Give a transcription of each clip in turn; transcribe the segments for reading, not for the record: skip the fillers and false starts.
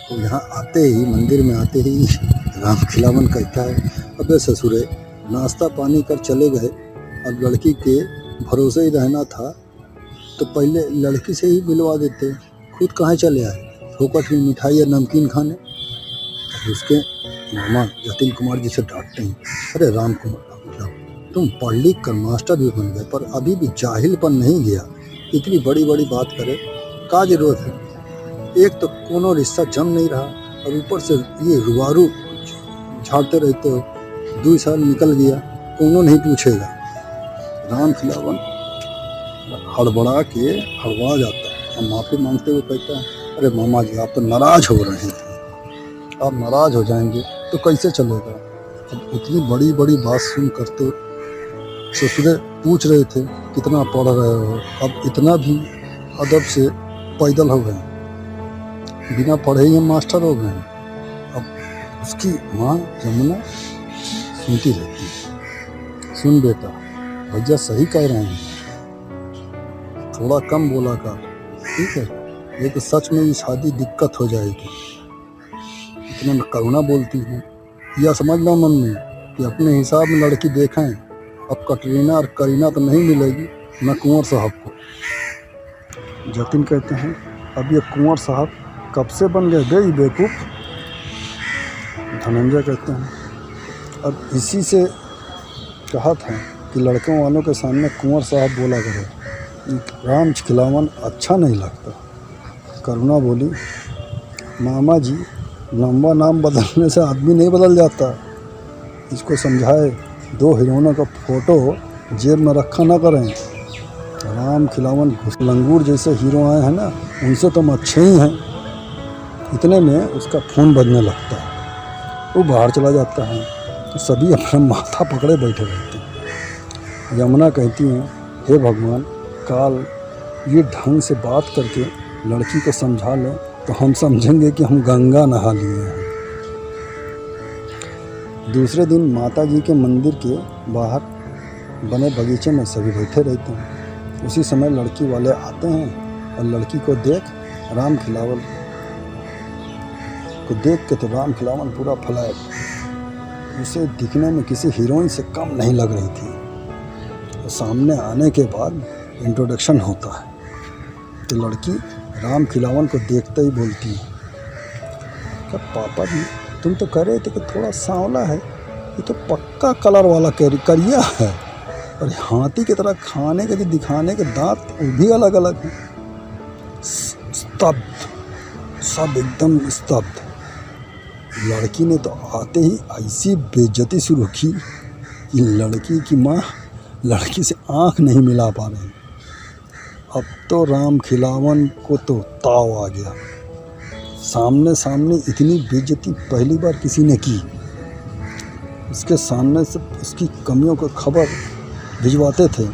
तो यहाँ आते ही, मंदिर में आते ही राम खिलावन कहता है, अबे ससुरे, नाश्ता पानी कर चले गए, अब लड़की के भरोसे ही रहना था तो पहले लड़की से ही मिलवा देते, खुद कहाँ चले आए फोकट में मिठाई या नमकीन खाने। उसके मामा जतिन कुमार जी से डांटते हैं, अरे राम कुमार, तुम पढ़ लिख कर मास्टर भी बन गए पर अभी भी जाहिलपन नहीं गया, इतनी बड़ी बड़ी बात करे का जरूरत है। एक तो कोनो रिश्ता जम नहीं रहा और ऊपर से ये रुबारू झाड़ते रहते हो, 2 साल निकल गया कोनो नहीं पूछेगा। राम खिलावन हड़बड़ा जाता है और माफ़ी मांगते हुए कहता है, अरे मामा जी आप तो नाराज़ हो रहे हैं, आप नाराज़ हो जाएंगे तो कैसे चलेगा। अब इतनी बड़ी बड़ी बात सुन करते ससुरे पूछ रहे थे कितना पढ़ रहे हो, अब इतना भी अदब से पैदल हो गए, बिना पढ़े ही मास्टर हो गए। अब उसकी माँ जमुना सुनती रहती है, सुन बेटा भैया सही कह रहे हैं, थोड़ा कम बोला कर, ठीक है, लेकिन सच में ये शादी दिक्कत हो जाएगी। इतना करुणा बोलती है, यह समझना मन में कि अपने हिसाब में लड़की देखें, अब कटरीना और करीना तो नहीं मिलेगी न कुंवर साहब को। जतिन कहते हैं, अब ये कुंवर साहब कब से बन गए बे बेवकूफ़। धनंजय कहते हैं, अब इसी से कहा था कि लड़कों वालों के सामने कुंवर साहब बोला करो, राम खिलावन अच्छा नहीं लगता। करुणा बोली, मामा जी लंबा नाम बदलने से आदमी नहीं बदल जाता, इसको समझाए 2 हीरोइनों का फ़ोटो जेब में रखा ना करें। राम खिलावन लंगूर जैसे हीरो आए हैं ना, उनसे तुम अच्छे ही हैं। इतने में उसका फ़ोन बजने लगता है, वो बाहर चला जाता है तो सभी अपना माथा पकड़े बैठे रहते हैं। यमुना कहती हैं, हे भगवान, काल ये ढंग से बात करके लड़की को समझा लें तो हम समझेंगे कि हम गंगा नहा लिए हैं। दूसरे दिन माता जी के मंदिर के बाहर बने बगीचे में सभी बैठे रहते हैं। उसी समय लड़की वाले आते हैं और लड़की को देख राम खिलावन पूरा फलाए, उसे दिखने में किसी हीरोइन से कम नहीं लग रही थी। तो सामने आने के बाद इंट्रोडक्शन होता है तो लड़की राम खिलावन को देखते ही बोलती है, क्या पापा जी तुम तो कह रहे थे कि थोड़ा सांवला है, ये तो पक्का कलर वाला करिया है, और हाथी की तरह खाने के दिखाने के दांत वो भी अलग अलग हैं। स्तब्ध, सब एकदम स्तब्ध। लड़की ने तो आते ही ऐसी बेइज्जती शुरू की कि लड़की की माँ लड़की से आंख नहीं मिला पा रही। अब तो राम खिलावन को तो ताव आ गया, सामने इतनी बेइज्जती पहली बार किसी ने की। उसके सामने से उसकी कमियों को खबर भिजवाते थे,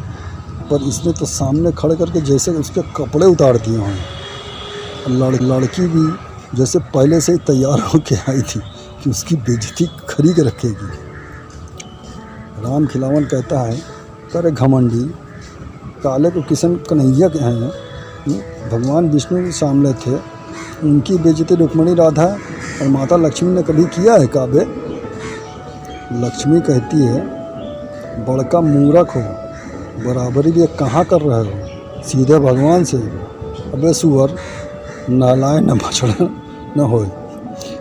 पर इसने तो सामने खड़े करके जैसे उसके कपड़े उतार दिए हों। लड़की भी जैसे पहले से ही तैयार होके आई थी कि उसकी बेइज्जती खरी के रखेगी। राम खिलावन कहता है, अरे घमंडी, काले को किशन कन्हैया के हैं, भगवान विष्णु भी सामने थे, उनकी बेइज्जती रुक्मणी राधा और माता लक्ष्मी ने कभी किया है काबे। लक्ष्मी कहती है, बड़का मूर्ख हो, बराबरी भी कहाँ कर रहे हो, सीधे भगवान से। अबे सुअर, नालाए न बछड़ा न होए,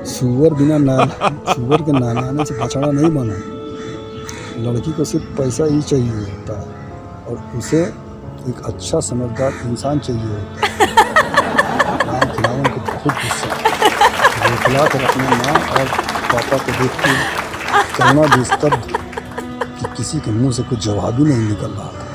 सुअर के नहलाने से बछड़ा नहीं बना। लड़की को सिर्फ पैसा ही चाहिए होता है और उसे एक अच्छा समझदार इंसान चाहिए होता है। राम खिलावन को बहुत गुस्सा, वो खिला कर अपनी माँ और पापा को देखती करुणा भी स्तब्ध कि किसी के मुंह से कुछ जवाब ही नहीं निकल रहा था।